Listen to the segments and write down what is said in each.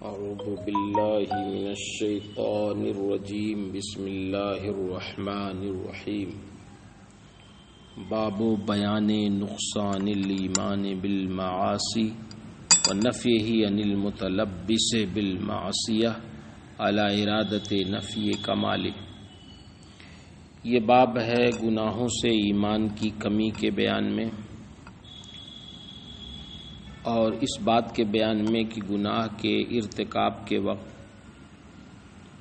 اعوذ باللہ من الشیطان الرجیم بسم اللہ الرحمن الرحیم باب بیان نقصان الایمان بالمعاصی ونفیہ عن المتلبس بالمعصیہ علی ارادت نفی کمال۔ یہ باب ہے گناہوں سے ایمان کی کمی کے بیان میں اور اس بات کے بیان میں کہ گناہ کے ارتکاب کے وقت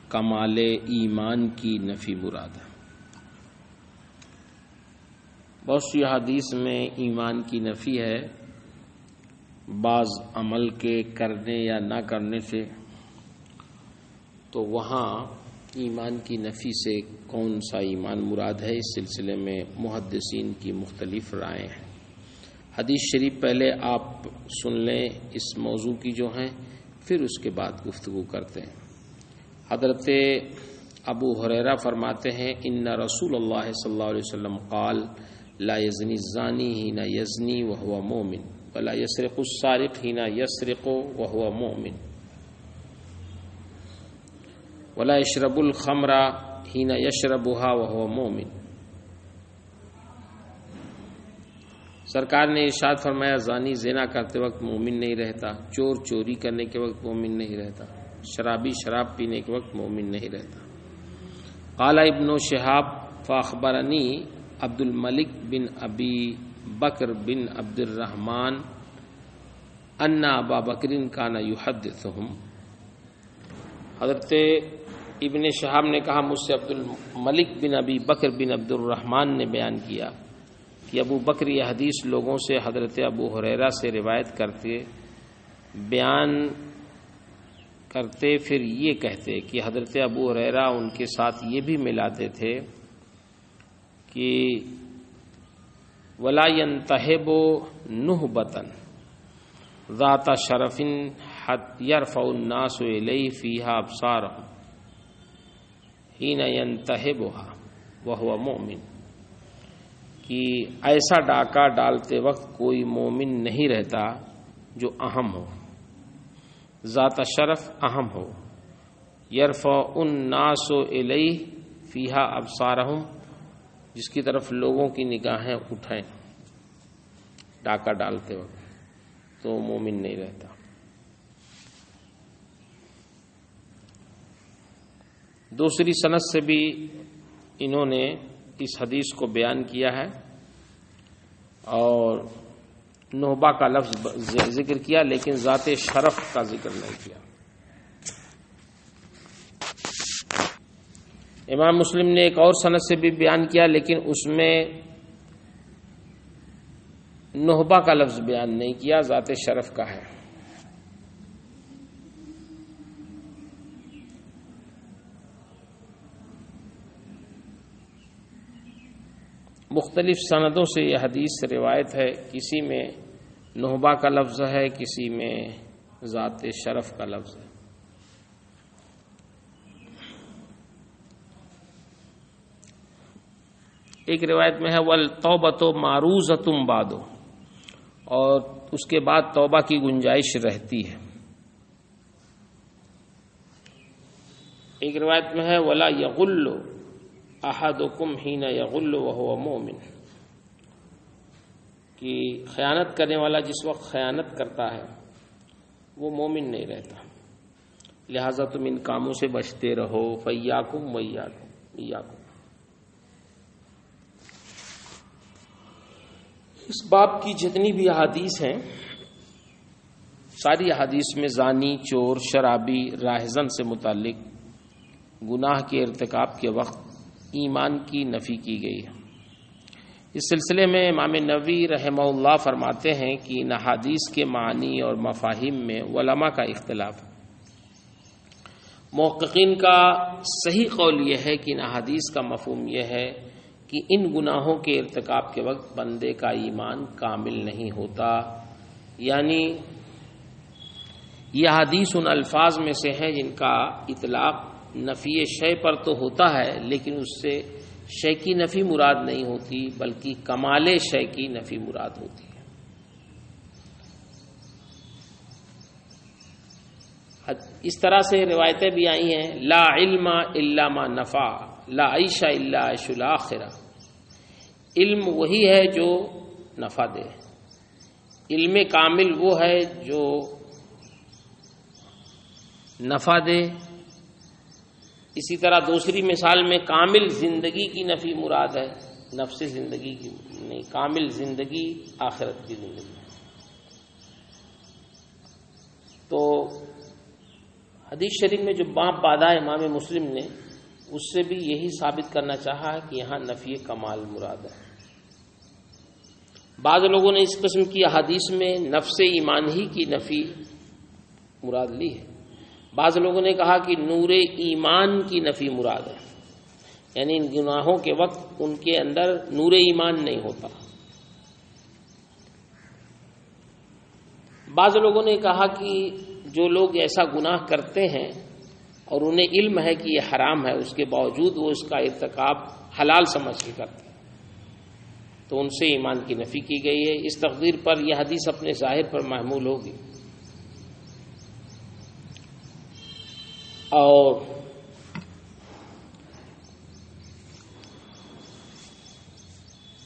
کمال ایمان کی نفی مراد ہے۔ بہت سی حدیث میں ایمان کی نفی ہے، بعض عمل کے کرنے یا نہ کرنے سے، تو وہاں ایمان کی نفی سے کون سا ایمان مراد ہے، اس سلسلے میں محدثین کی مختلف رائے ہیں۔ حدیث شریف پہلے آپ سن لیں اس موضوع کی جو ہیں، پھر اس کے بعد گفتگو کرتے ہیں۔ حضرت ابو ہریرہ فرماتے ہیں ان رسول اللہ صلی اللہ علیہ وسلم قال لا یزنی الزانی حین یزنی وهو مؤمن ولا یسرق السارق حین یسرق وهو مؤمن ولا یشرب الخمر حین یشربها وهو مؤمن۔ سرکار نے ارشاد فرمایا زانی زنا کرتے وقت مومن نہیں رہتا، چور چوری کرنے کے وقت مومن نہیں رہتا، شرابی شراب پینے کے وقت مومن نہیں رہتا۔ قال ابن شہاب فاخبرنی عبد الملک بن ابی بکر بن عبد الرحمن ان ابا بکر کان یحدثهم۔ حضرت ابن شہاب نے کہا مجھ سے عبد الملک بن ابی بکر بن عبد الرحمن نے بیان کیا کہ ابو بکر یہ حدیث لوگوں سے حضرت ابو ہریرہ سے روایت کرتے، بیان کرتے، پھر یہ کہتے کہ حضرت ابو ہریرہ ان کے ساتھ یہ بھی ملاتے تھے کہ ولا ينتهب نهبة ذات شرف يرفع الناس إليه فيها أبصارهم حين ينتهبها وهو مؤمن، کہ ایسا ڈاکہ ڈالتے وقت کوئی مومن نہیں رہتا جو اہم ہو، ذات شرف اہم ہو، یرفع الناس الیہ فیہا ابصارہم، جس کی طرف لوگوں کی نگاہیں اٹھائیں ڈاکہ ڈالتے وقت، تو مومن نہیں رہتا۔ دوسری سند سے بھی انہوں نے اس حدیث کو بیان کیا ہے اور نوبہ کا لفظ ذکر کیا لیکن ذات شرف کا ذکر نہیں کیا۔ امام مسلم نے ایک اور سند سے بھی بیان کیا لیکن اس میں نوبہ کا لفظ بیان نہیں کیا، ذات شرف کا ہے۔ مختلف سندوں سے یہ حدیث روایت ہے، کسی میں نہبہ کا لفظ ہے، کسی میں ذات شرف کا لفظ ہے۔ ایک روایت میں ہے وَالتَّوْبَةُ مَعْرُوضَةٌ بَعْدُ، اور اس کے بعد توبہ کی گنجائش رہتی ہے۔ ایک روایت میں ہے وَلَا يَغُلُّ احدکم حین یغل وہو مؤمن، کہ خیانت کرنے والا جس وقت خیانت کرتا ہے وہ مومن نہیں رہتا، لہذا تم ان کاموں سے بچتے رہو، فیاکم ویاکم۔ اس باب کی جتنی بھی احادیث ہیں ساری احادیث میں زانی، چور، شرابی، راہزن سے متعلق گناہ کے ارتکاب کے وقت ایمان کی نفی کی گئی ہے۔ اس سلسلے میں امام نووی رحمہ اللہ فرماتے ہیں کہ ان احادیث کے معنی اور مفاہیم میں علماء کا اختلاف ہے۔ محققین کا صحیح قول یہ ہے کہ ان احادیث کا مفہوم یہ ہے کہ ان گناہوں کے ارتکاب کے وقت بندے کا ایمان کامل نہیں ہوتا، یعنی یہ احادیث ان الفاظ میں سے ہیں جن کا اطلاق نفی شے پر تو ہوتا ہے لیکن اس سے شے کی نفی مراد نہیں ہوتی بلکہ کمال شے کی نفی مراد ہوتی ہے۔ اس طرح سے روایتیں بھی آئی ہیں، لا علم الا ما نفع، لا عیش الا عیش الاخرہ، علم وہی ہے جو نفع دے، علم کامل وہ ہے جو نفع دے۔ اسی طرح دوسری مثال میں کامل زندگی کی نفی مراد ہے، نفس زندگی کی نہیں، کامل زندگی آخرت کی زندگی۔ تو حدیث شریف میں جو باب باندھا ہے امام مسلم نے، اس سے بھی یہی ثابت کرنا چاہا کہ یہاں نفی کمال مراد ہے۔ بعض لوگوں نے اس قسم کی احادیث میں نفس ایمان ہی کی نفی مراد لی ہے، بعض لوگوں نے کہا کہ نور ایمان کی نفی مراد ہے، یعنی ان گناہوں کے وقت ان کے اندر نور ایمان نہیں ہوتا۔ بعض لوگوں نے کہا کہ جو لوگ ایسا گناہ کرتے ہیں اور انہیں علم ہے کہ یہ حرام ہے، اس کے باوجود وہ اس کا ارتکاب حلال سمجھ کے کرتے ہیں، تو ان سے ایمان کی نفی کی گئی ہے۔ اس تقدیر پر یہ حدیث اپنے ظاہر پر محمول ہوگی۔ اور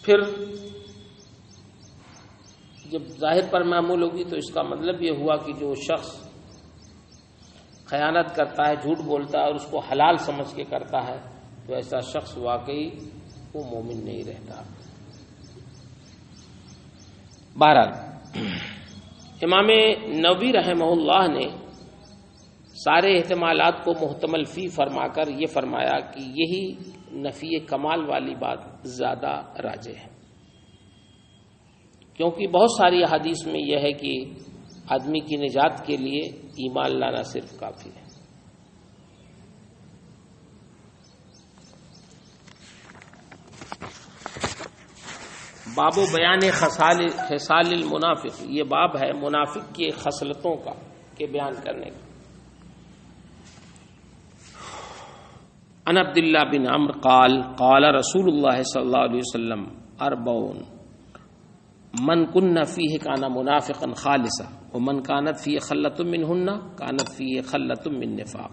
پھر جب ظاہر پر معمول ہوگی تو اس کا مطلب یہ ہوا کہ جو شخص خیانت کرتا ہے، جھوٹ بولتا ہے اور اس کو حلال سمجھ کے کرتا ہے، تو ایسا شخص واقعی وہ مومن نہیں رہتا۔ بہرحال امام نووی رحمہ اللہ نے سارے احتمالات کو محتمل فی فرما کر یہ فرمایا کہ یہی نفی کمال والی بات زیادہ راجح ہے، کیونکہ بہت ساری احادیث میں یہ ہے کہ آدمی کی نجات کے لیے ایمان لانا صرف کافی ہے۔ باب و بیان خصال المنافق، یہ باب ہے منافق کی خصلتوں کا کے بیان کرنے کا۔ عن عبداللہ بن عمرو قال قال رسول اللہ صلی اللہ علیہ وسلم اربعون من کن فیہ کان منافقا خالصا ومن کانت فیہ خلۃ منہن کانت فیہ خلۃ من نفاق۔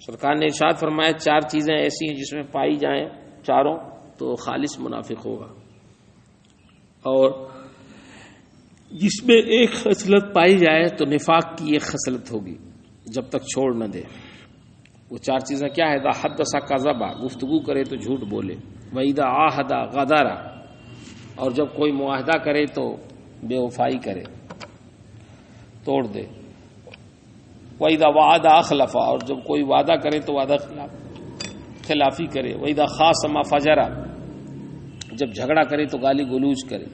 سرکار نے ارشاد فرمایا چار چیزیں ایسی ہیں جس میں پائی جائیں چاروں تو خالص منافق ہوگا، اور جس میں ایک خصلت پائی جائے تو نفاق کی ایک خصلت ہوگی جب تک چھوڑ نہ دے۔ وہ چار چیزیں کیا ہے؟ اذا حدث کذب، گفتگو کرے تو جھوٹ بولے، واذا عاہد غدر، اور جب کوئی معاہدہ کرے تو بے وفائی کرے، توڑ دے، واذا وعد اخلف، اور جب کوئی وعدہ کرے تو وعدہ خلافی کرے، واذا خاصم فجر، جب جھگڑا کرے تو گالی گلوچ کرے۔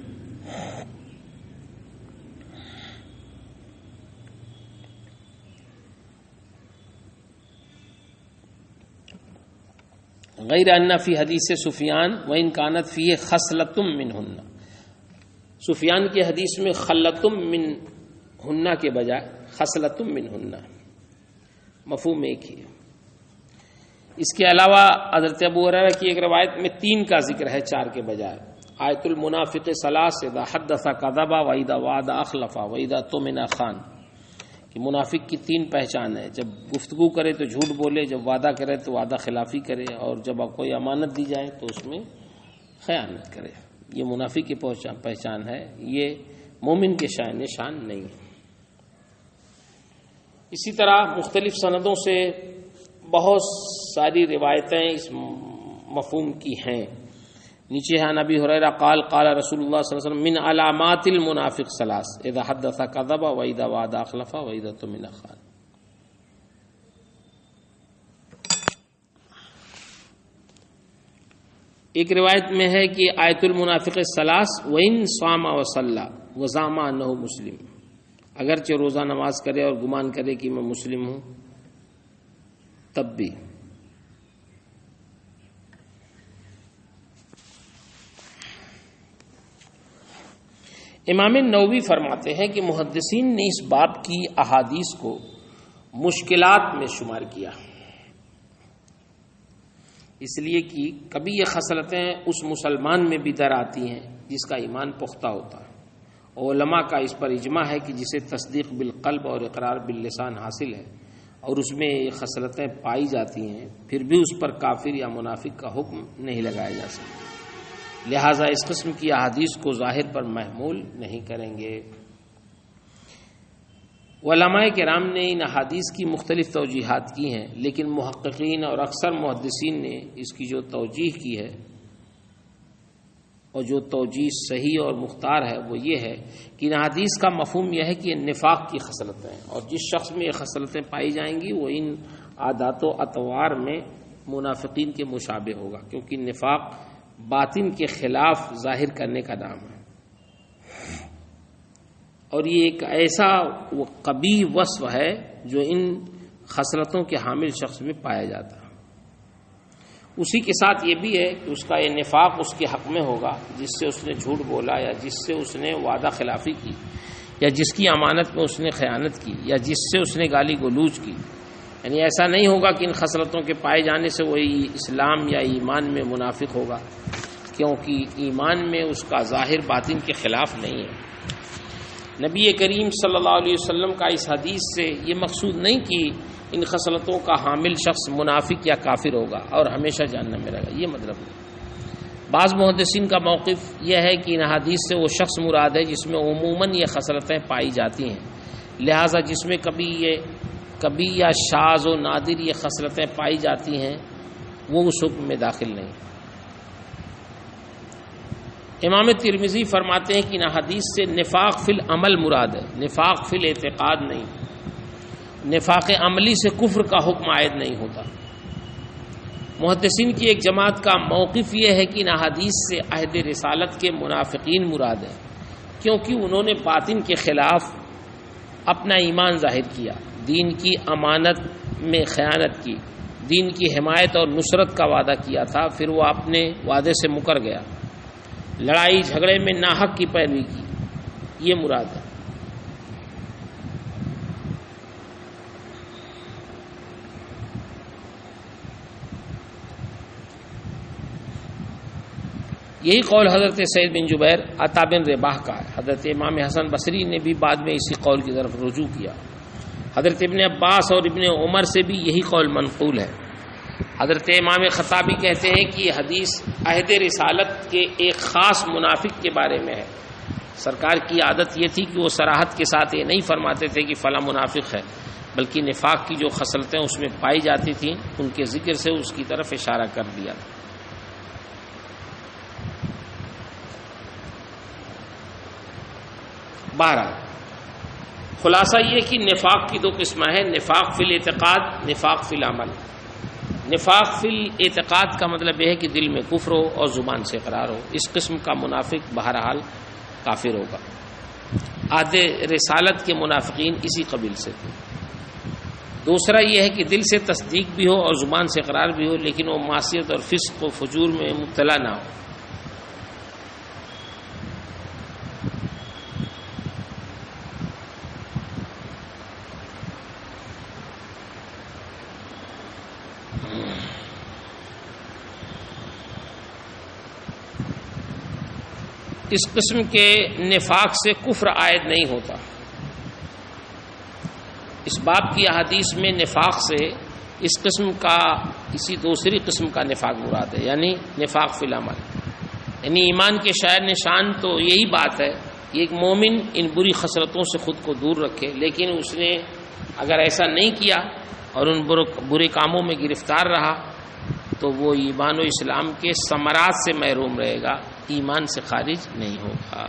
غیر ان فی حدیث سفیان وان کانت فیہ خصلۃ منہن، سفیان کی حدیث میں خلۃ منہن کے بجائے خصلۃ منہن، مفہوم ایک ہی ہے۔ اس کے علاوہ حضرت ابو ہریرہ کی ایک روایت میں 3 کا ذکر ہے 4 کے بجائے۔ آیت المنافق ثلاث، اذا حدث کذب واذا وعد اخلف واذا اؤتمن خان، کہ منافق کی 3 پہچان ہے، جب گفتگو کرے تو جھوٹ بولے، جب وعدہ کرے تو وعدہ خلافی کرے، اور جب کوئی امانت دی جائے تو اس میں خیانت کرے۔ یہ منافق کی پہچان ہے، یہ مومن کے شان نہیں ہے۔ اسی طرح مختلف سندوں سے بہت ساری روایتیں اس مفہوم کی ہیں۔ نیچے ہے نبی ہریرہ قال قال رسول اللہ صلی اللہ علیہ وسلم من علامات المنافق ثلاث اذا حدث كذب واذا وعد اخلف واذا اؤتمن خان۔ ایک روایت میں ہے کہ آیت المنافق ثلاث وان صام وصلى وزعم انه مسلم، اگرچہ روزہ نماز کرے اور گمان کرے کہ میں مسلم ہوں تب بھی۔ امام نووی فرماتے ہیں کہ محدثین نے اس باب کی احادیث کو مشکلات میں شمار کیا، اس لیے کہ کبھی یہ خصلتیں اس مسلمان میں بھی در آتی ہیں جس کا ایمان پختہ ہوتا ہے، علماء کا اس پر اجماع ہے کہ جسے تصدیق بالقلب اور اقرار باللسان حاصل ہے اور اس میں یہ خصلتیں پائی جاتی ہیں، پھر بھی اس پر کافر یا منافق کا حکم نہیں لگایا جا سکتا، لہٰذا اس قسم کی احادیث کو ظاہر پر محمول نہیں کریں گے۔ علماء کرام نے ان احادیث کی مختلف توجیحات کی ہیں، لیکن محققین اور اکثر محدثین نے اس کی جو توجیح کی ہے اور جو توجیح صحیح اور مختار ہے وہ یہ ہے کہ ان احادیث کا مفہوم یہ ہے کہ یہ نفاق کی خصلتیں ہیں، اور جس شخص میں یہ خصلتیں پائی جائیں گی وہ ان عادات و اطوار میں منافقین کے مشابہ ہوگا، کیونکہ نفاق باطن کے خلاف ظاہر کرنے کا نام ہے، اور یہ ایک ایسا قبیح وصف ہے جو ان خصلتوں کے حامل شخص میں پایا جاتا ہے۔ اسی کے ساتھ یہ بھی ہے کہ اس کا یہ نفاق اس کے حق میں ہوگا جس سے اس نے جھوٹ بولا، یا جس سے اس نے وعدہ خلافی کی، یا جس کی امانت میں اس نے خیانت کی، یا جس سے اس نے گالی گلوچ کی۔ یعنی ایسا نہیں ہوگا کہ ان خصلتوں کے پائے جانے سے وہی اسلام یا ایمان میں منافق ہوگا، کیونکہ ایمان میں اس کا ظاہر باطن کے خلاف نہیں ہے۔ نبی کریم صلی اللہ علیہ وسلم کا اس حدیث سے یہ مقصود نہیں کہ ان خصلتوں کا حامل شخص منافق یا کافر ہوگا اور ہمیشہ جہنم میں رہے گا، یہ مطلب نہیں۔ بعض محدثین کا موقف یہ ہے کہ ان حدیث سے وہ شخص مراد ہے جس میں عموماً یہ خصلتیں پائی جاتی ہیں، لہٰذا جس میں کبھی یا شاذ و نادر یہ خصلتیں پائی جاتی ہیں وہ اس حکم میں داخل نہیں۔ امام ترمذی فرماتے ہیں کہ ان حدیث سے نفاق فی العمل مراد ہے، نفاق فی الاعتقاد نہیں۔ نفاق عملی سے کفر کا حکم عائد نہیں ہوتا۔ محدثین کی ایک جماعت کا موقف یہ ہے کہ ان احادیث سے عہد رسالت کے منافقین مراد ہیں، کیونکہ انہوں نے باطن کے خلاف اپنا ایمان ظاہر کیا، دین کی امانت میں خیانت کی، دین کی حمایت اور نصرت کا وعدہ کیا تھا، پھر وہ اپنے وعدے سے مکر گیا، لڑائی جھگڑے میں ناحق کی پیروی کی، یہ مراد ہے۔ یہی قول حضرت سعید بن جبیر، عطا بن رباح کا ہے۔ حضرت امام حسن بصری نے بھی بعد میں اسی قول کی طرف رجوع کیا۔ حضرت ابن عباس اور ابن عمر سے بھی یہی قول منقول ہے۔ حضرت امام خطابی کہتے ہیں کہ یہ حدیث عہد رسالت کے ایک خاص منافق کے بارے میں ہے۔ سرکار کی عادت یہ تھی کہ وہ صراحت کے ساتھ یہ نہیں فرماتے تھے کہ فلاں منافق ہے، بلکہ نفاق کی جو خصلتیں اس میں پائی جاتی تھیں ان کے ذکر سے اس کی طرف اشارہ کر دیا تھا۔ بہرحال خلاصہ یہ کہ نفاق کی دو قسمیں ہیں، نفاق فی الاعتقاد، نفاق فی العمل۔ نفاق فی الاعتقاد کا مطلب یہ ہے کہ دل میں کفر ہو اور زبان سے اقرار ہو، اس قسم کا منافق بہرحال کافر ہوگا۔ عہد رسالت کے منافقین اسی قبیل سے تھے۔ دوسرا یہ ہے کہ دل سے تصدیق بھی ہو اور زبان سے اقرار بھی ہو، لیکن وہ معصیت اور فسق و فجور میں مبتلا نہ ہو۔ اس قسم کے نفاق سے کفر عائد نہیں ہوتا۔ اس باب کی احادیث میں نفاق سے اس قسم کا اسی دوسری قسم کا نفاق مراد ہے، یعنی نفاق فی العمل، یعنی ایمان کے شاعر نشان تو یہی بات ہے کہ ایک مومن ان بری خصلتوں سے خود کو دور رکھے، لیکن اس نے اگر ایسا نہیں کیا اور ان برے کاموں میں گرفتار رہا تو وہ ایمان و اسلام کے ثمرات سے محروم رہے گا، ایمان سے خارج نہیں ہوگا۔